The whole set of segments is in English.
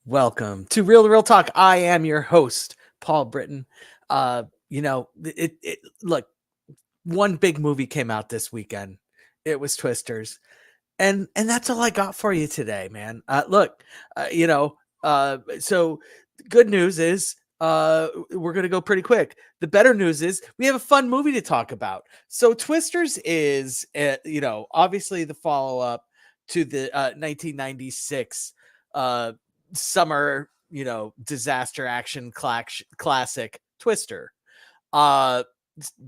Welcome to Real Talk. I am your host, Paul Britton. Look, one big movie came out this weekend. It was Twisters, and that's all I got for you today, man. Look, so good news is we're gonna go pretty quick. The better news is we have a fun movie to talk about. So Twisters is, obviously the follow up to the 1996 uh summer, disaster action classic Twister. Uh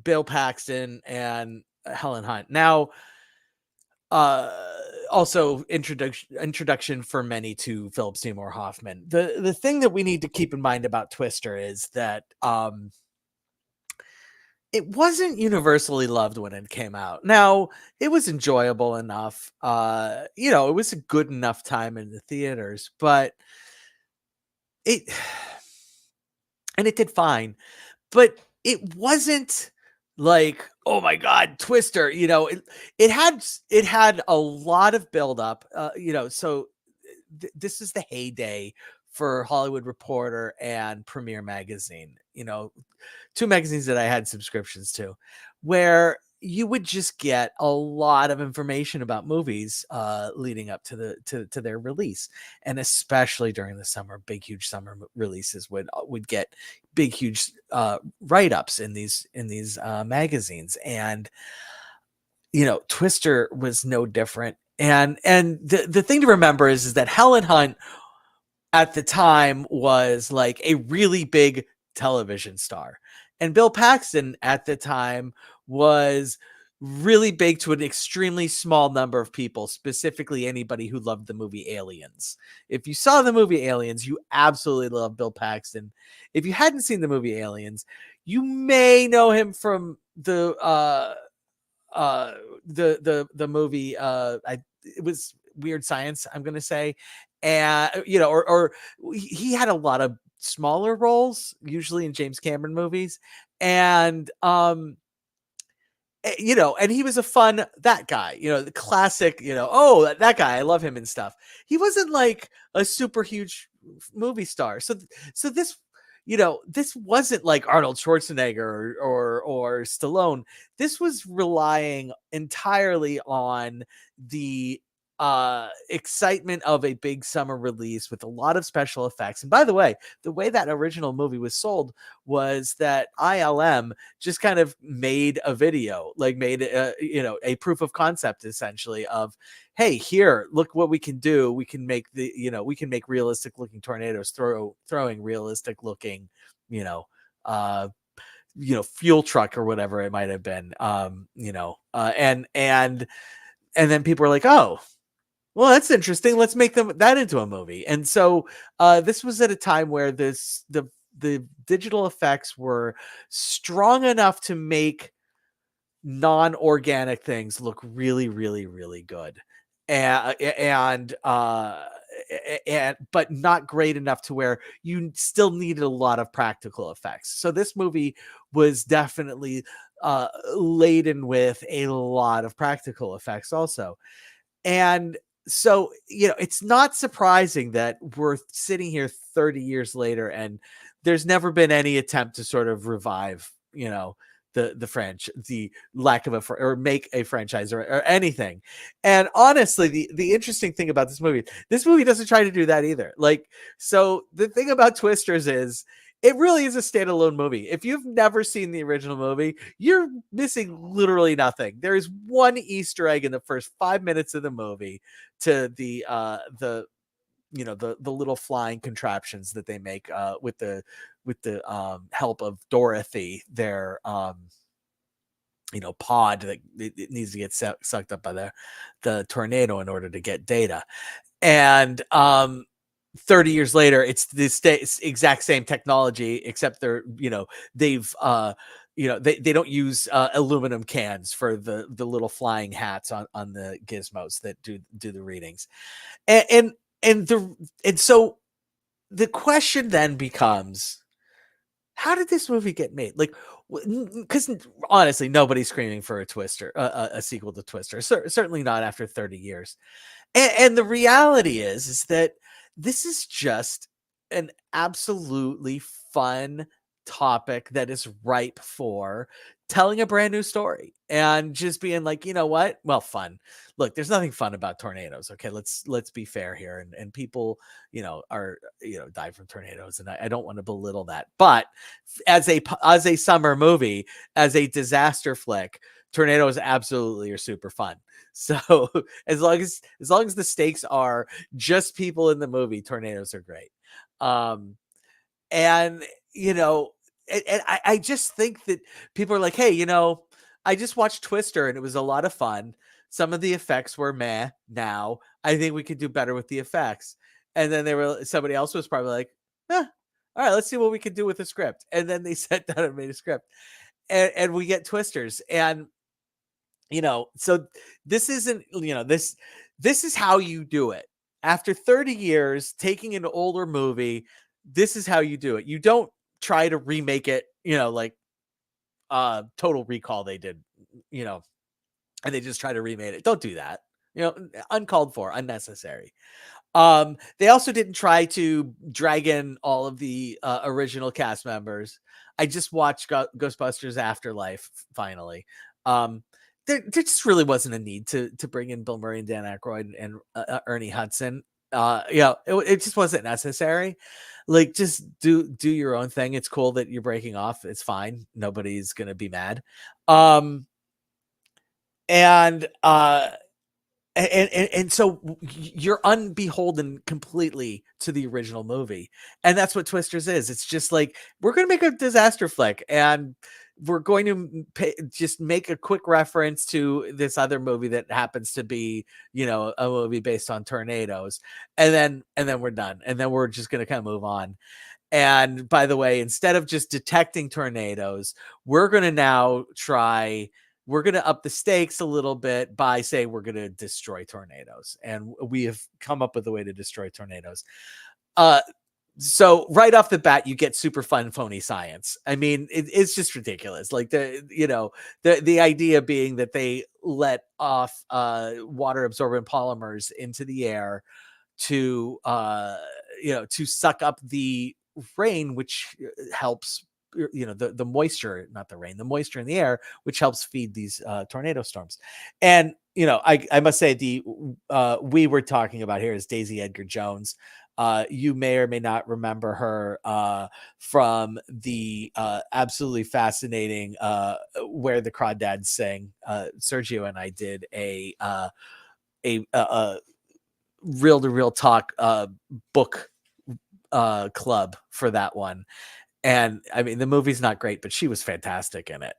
Bill Paxton and Helen Hunt. Now, uh also introduction for many to Philip Seymour Hoffman. The thing that we need to keep in mind about Twister is that it wasn't universally loved when it came out. Now, it was enjoyable enough. It was a good enough time in the theaters, but it and it did fine, but it wasn't like, oh my god, Twister. It had a lot of buildup. This is the heyday for Hollywood Reporter and Premiere Magazine. Two magazines that I had subscriptions to, where you would just get a lot of information about movies leading up to their release, and especially during the summer, big huge summer releases would get big huge write-ups in these magazines. And Twister was no different. And the thing to remember is that Helen Hunt at the time was like a really big television star, and Bill Paxton at the time was really big to an extremely small number of people, specifically anybody who loved the movie Aliens. If you saw the movie Aliens, you absolutely love Bill Paxton. If you hadn't seen the movie Aliens, you may know him from the movie it was Weird Science, I'm gonna say. And or he had a lot of smaller roles, usually in James Cameron movies. And and he was a fun that guy, the classic, oh, that guy, I love him and stuff. He wasn't like a super huge movie star. So this wasn't like Arnold Schwarzenegger or Stallone. This was relying entirely on the excitement of a big summer release with a lot of special effects. And by the way that original movie was sold was that ILM just kind of made a video, like made a proof of concept, essentially, of, hey, here, look what we can do. We can make realistic looking tornadoes throwing realistic looking, fuel truck or whatever it might have been. And then people were like, oh, well, that's interesting. Let's make that into a movie. And so this was at a time where the digital effects were strong enough to make non-organic things look really, really, really good. And but not great enough to where you still needed a lot of practical effects. So this movie was definitely laden with a lot of practical effects also. And so, it's not surprising that we're sitting here 30 years later and there's never been any attempt to sort of revive, the lack of or make a franchise or anything. And honestly, the interesting thing about this movie doesn't try to do that either. Like, so the thing about Twisters is, it really is a standalone movie. If you've never seen the original movie, you're missing literally nothing. There is one Easter egg in the first 5 minutes of the movie to the little flying contraptions that they make with the help of Dorothy, their pod that it needs to get sucked up by the tornado in order to get data. And 30 years later, it's this exact same technology, except they've they don't use aluminum cans for the little flying hats on the gizmos that do the readings. And so the question then becomes, how did this movie get made? Like, because honestly, nobody's screaming for a sequel to Twister. Certainly not after 30 years. And the reality is that this is just an absolutely fun topic that is ripe for telling a brand new story and just being like, you know what? Well, fun. Look, there's nothing fun about tornadoes. Okay, let's be fair here. And people, are die from tornadoes, and I don't want to belittle that. But as a summer movie, as a disaster flick, tornadoes absolutely are super fun. So as long as the stakes are just people in the movie, tornadoes are great. Um, and you know, and I just think that people are like, hey, I just watched Twister and it was a lot of fun. Some of the effects were meh. Now I think we could do better with the effects. And then somebody else was probably like, all right, let's see what we can do with the script. And then they sat down and made a script, and we get Twisters. And so this isn't, this is how you do it. After 30 years, taking an older movie, this is how you do it. You don't try to remake it, like Total Recall they did, you know, and they just try to remake it. Don't do that. Uncalled for, unnecessary. They also didn't try to drag in all of the original cast members. I just watched Ghostbusters Afterlife finally. There just really wasn't a need to bring in Bill Murray and Dan Aykroyd and Ernie Hudson. It just wasn't necessary. Like, just do your own thing. It's cool that you're breaking off. It's fine. Nobody's gonna be mad. And so you're unbeholden completely to the original movie, and that's what Twisters is. It's just like, we're going to make a disaster flick, and we're going to just make a quick reference to this other movie that happens to be, a movie based on tornadoes, and then we're done, and then we're just going to kind of move on. And by the way, instead of just detecting tornadoes, we're going to now we're going to up the stakes a little bit by saying we're going to destroy tornadoes. And we have come up with a way to destroy tornadoes. So right off the bat, you get super fun, phony science. I mean, it's just ridiculous. Like the idea being that they let off water absorbent polymers into the air to to suck up the rain, which helps, the moisture, not the rain, the moisture in the air, which helps feed these tornado storms. And I must say, the we were talking about here is Daisy Edgar Jones. You may or may not remember her from the absolutely fascinating Where the Crawdads Sing. Sergio and I did a Reel to Reel Talk book club for that one. And I mean, the movie's not great, but she was fantastic in it.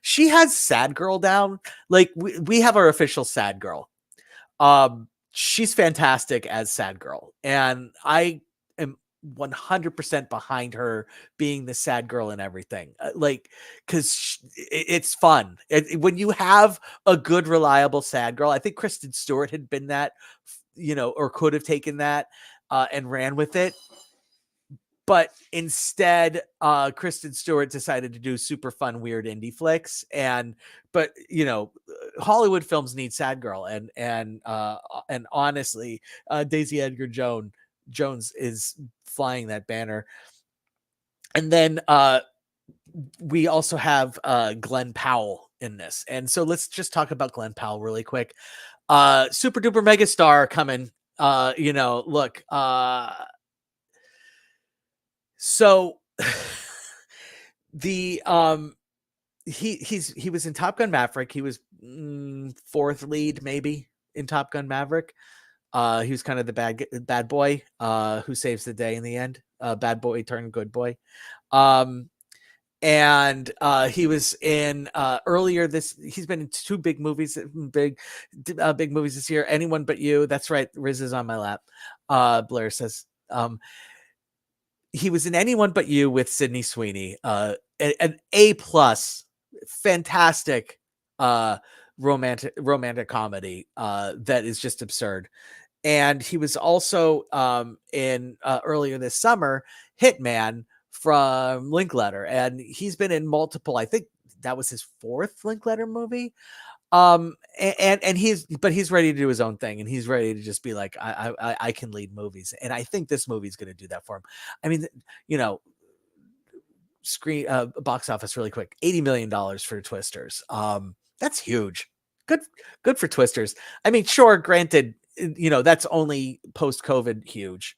She has Sad Girl down. Like, we have our official Sad Girl. She's fantastic as Sad Girl, and I am 100% behind her being the Sad Girl and everything. Because it's fun. When you have a good, reliable Sad Girl, I think Kristen Stewart had been that, or could have taken that and ran with it. But instead, Kristen Stewart decided to do super fun, weird indie flicks. But Hollywood films need Sad Girl, and honestly, Daisy Edgar Jones is flying that banner. And then we also have Glenn Powell in this, and so let's just talk about Glenn Powell really quick. Super duper megastar coming. Look. So the he was in Top Gun Maverick. He was fourth lead maybe in Top Gun Maverick. He was kind of the bad boy who saves the day in the end. Bad boy turned good boy. And he was in earlier this. He's been in two big movies, big movies this year. Anyone But You. That's right. Riz is on my lap. Blair says. He was in Anyone But You with Sydney Sweeney, an A+, fantastic romantic comedy that is just absurd. And he was also in earlier this summer, Hitman from Linkletter, and he's been in multiple. I think that was his fourth Linkletter movie. And he's ready to do his own thing, and he's ready to just be like, I can lead movies, and I think this movie is going to do that for him. I mean, you know, box office really quick, $80 million for Twisters. That's huge. Good, good for Twisters. I mean, sure, granted, that's only post COVID huge.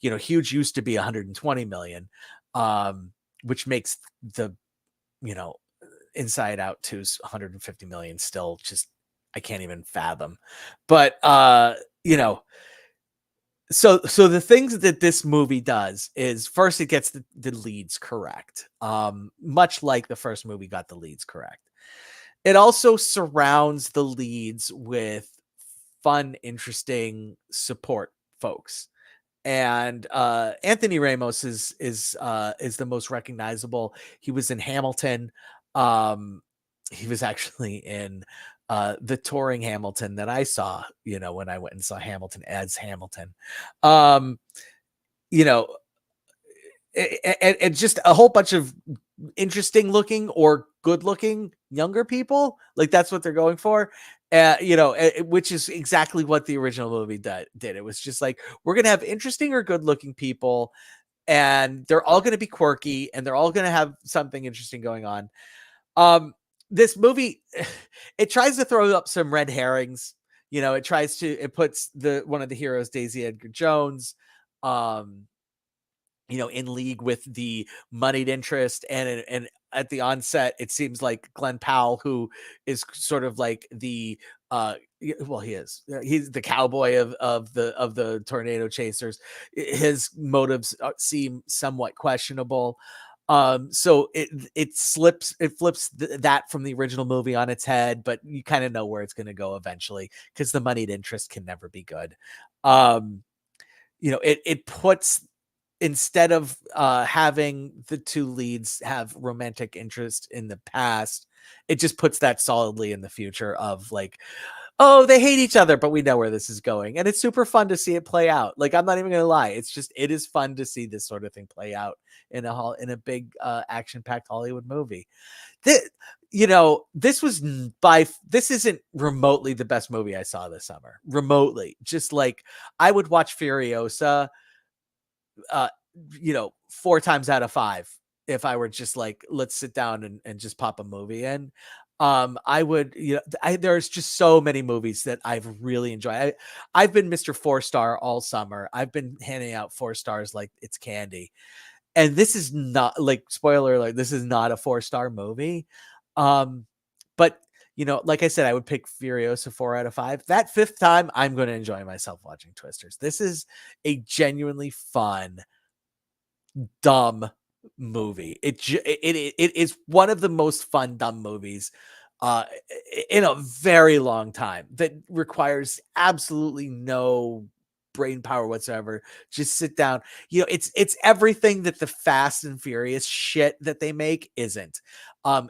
Huge used to be 120 million, which makes the you know Inside Out 2's 150 million still just, I can't even fathom. But so the things that this movie does is, first, it gets the leads correct. Much like the first movie got the leads correct. It also surrounds the leads with fun, interesting support folks. And Anthony Ramos is the most recognizable. He was in Hamilton. He was actually in the touring Hamilton that I saw, when I went and saw Hamilton as Hamilton. Um, you know, and just a whole bunch of interesting looking or good looking younger people. Like, that's what they're going for. Which is exactly what the original movie did. It was just like, we're going to have interesting or good looking people, and they're all going to be quirky, and they're all going to have something interesting going on. This movie, it tries to throw up some red herrings. It puts one of the heroes, Daisy Edgar Jones, in league with the moneyed interest. And at the onset, it seems like Glenn Powell, who is sort of like he he's the cowboy of the tornado chasers. His motives seem somewhat questionable. So it flips that from the original movie on its head, but you kind of know where it's going to go eventually, because the moneyed interest can never be good. It puts, instead of having the two leads have romantic interest in the past, it just puts that solidly in the future of like, oh, they hate each other, but we know where this is going. And it's super fun to see it play out. Like, I'm not even going to lie. It is fun to see this sort of thing play out in a big action-packed Hollywood movie. This isn't remotely the best movie I saw this summer. Remotely. Just like, I would watch Furiosa 4 times out of 5 if I were just like, let's sit down and just pop a movie in. I would, there's just so many movies that I've really enjoyed. I've been Mr. 4-star all summer. I've been handing out 4 stars like it's candy. And this is not, like, spoiler alert, this is not a 4-star movie. But like I said, I would pick Furiosa 4 out of 5. That 5th time, I'm going to enjoy myself watching Twisters. This is a genuinely fun, dumb movie. It is one of the most fun dumb movies in a very long time, that requires absolutely no brain power whatsoever. Just sit down. It's everything that the Fast and Furious shit that they make isn't.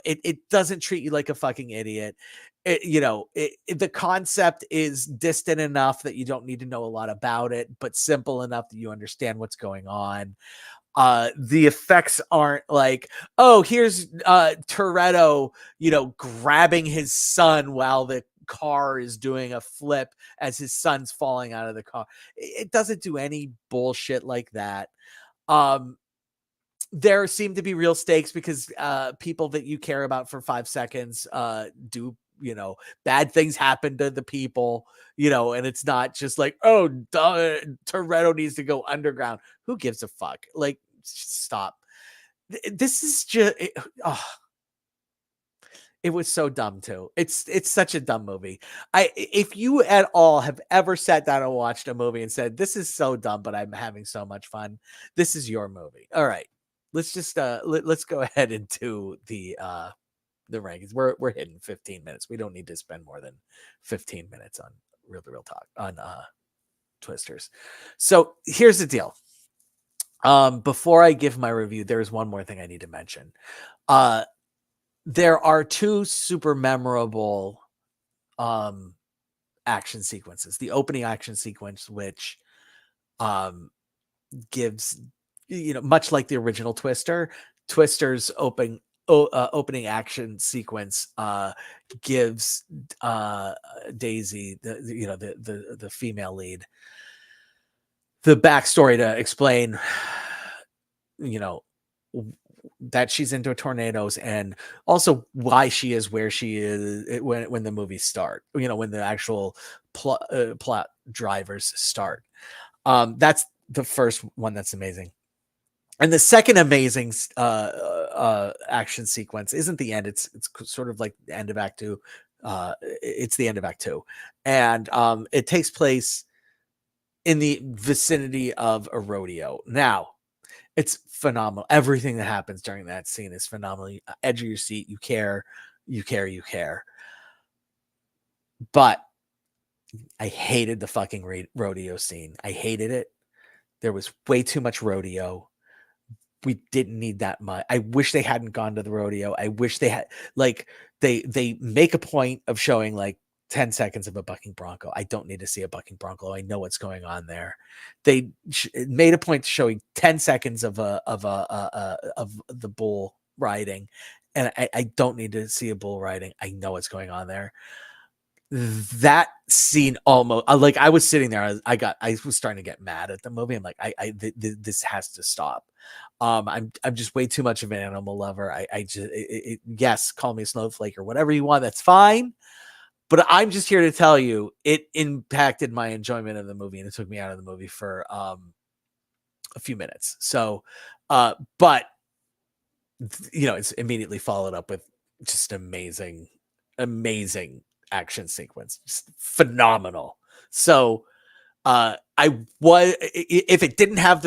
It doesn't treat you like a fucking idiot. The concept is distant enough that you don't need to know a lot about it, but simple enough that you understand what's going on. The effects aren't like, oh, here's Toretto, grabbing his son while the car is doing a flip as his son's falling out of the car. It doesn't do any bullshit like that. There seem to be real stakes, because people that you care about for 5 seconds do, bad things happen to the people, and it's not just like, oh, Toretto needs to go underground. Who gives a fuck? Like, stop. This is just, it was so dumb too. It's such a dumb movie. If you at all have ever sat down and watched a movie and said, this is so dumb, but I'm having so much fun, this is your movie. All right. Let's just let's go ahead and do the rankings. We're hitting 15 minutes. We don't need to spend more than 15 minutes on real talk on Twisters. So here's the deal. Before I give my review, there's one more thing I need to mention. There are 2 super memorable action sequences. The opening action sequence, which gives, much like the original Twisters opening action sequence gives Daisy, the female lead, the backstory to explain, you know, that she's into tornadoes, and also why she is where she is when the movies start. When the actual plot drivers start. That's the first one that's amazing. And the second amazing action sequence isn't the end. It's sort of like the end of Act Two. It's the end of Act Two, and it takes place in the vicinity of a rodeo. Now, it's phenomenal. Everything that happens during that scene is phenomenal. Edge of your seat. You care. You care. You care. But I hated the fucking rodeo scene. I hated it. There was way too much rodeo. We didn't need that much. I wish they hadn't gone to the rodeo. I wish they had, like, they make a point of showing like 10 seconds of a bucking bronco. I don't need to see a bucking bronco. I know what's going on there. They made a point showing 10 seconds of of the bull riding, and I don't need to see a bull riding. I know what's going on there. That scene almost, like, I was sitting there, I was starting to get mad at the movie. I'm like, this has to stop. I'm just way too much of an animal lover. I just, yes, call me a snowflake or whatever you want. That's fine. But I'm just here to tell you, it impacted my enjoyment of the movie, and it took me out of the movie for a few minutes. So, but it's immediately followed up with just amazing action sequence, just phenomenal. So if it didn't have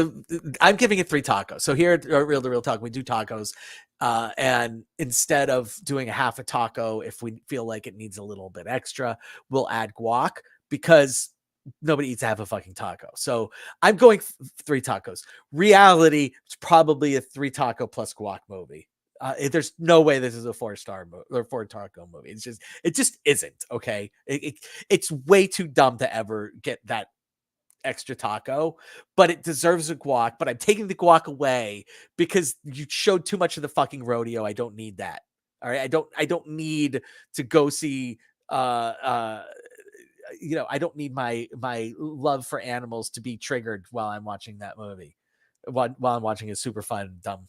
I'm giving it 3 tacos. So here at Real to Real Talk, we do tacos, and instead of doing a half a taco, if we feel like it needs a little bit extra, we'll add guac, because nobody eats half a fucking taco. So I'm going 3 tacos. Reality, it's probably a 3 taco plus guac movie. There's no way this is a 4-star or 4 taco movie. It just isn't. Okay, it's way too dumb to ever get that extra taco, but it deserves a guac. But I'm taking the guac away because you showed too much of the fucking rodeo. I don't need that. All right, I don't need to go see I don't need my love for animals to be triggered while I'm watching that movie, while I'm watching a super fun dumb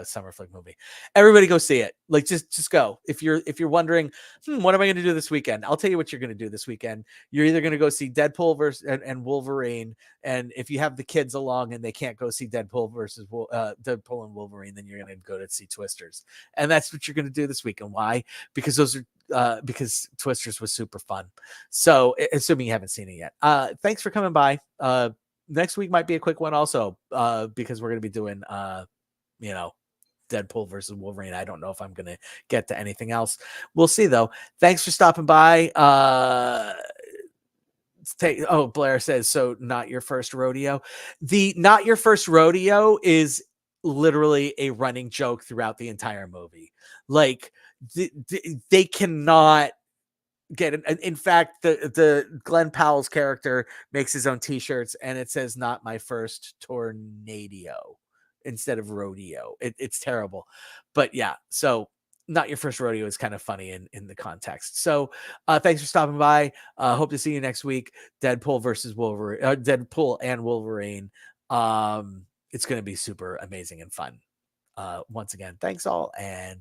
summer flick movie. Everybody go see it. Like, just go. If you're wondering, what am I going to do this weekend? I'll tell you what you're going to do this weekend. You're either going to go see Deadpool versus and Wolverine, and if you have the kids along and they can't go see Deadpool versus Deadpool and Wolverine, then you're going to go to see Twisters, and that's what you're going to do this weekend. Why? Because those are because Twisters was super fun. So, assuming you haven't seen it yet, thanks for coming by. Next week might be a quick one also, because we're going to be doing Deadpool versus Wolverine. I don't know if I'm going to get to anything else. We'll see though. Thanks for stopping by. Blair says, so not your first rodeo. The not your first rodeo is literally a running joke throughout the entire movie. Like, they cannot get it. In fact, the Glenn Powell's character makes his own t-shirts, and it says "Not my first tornado" instead of rodeo. It's terrible, but yeah. So not your first rodeo is kind of funny in the context. So thanks for stopping by. Hope to see you next week. Deadpool versus Wolverine. Deadpool and Wolverine. It's going to be super amazing and fun. Once again, thanks all, and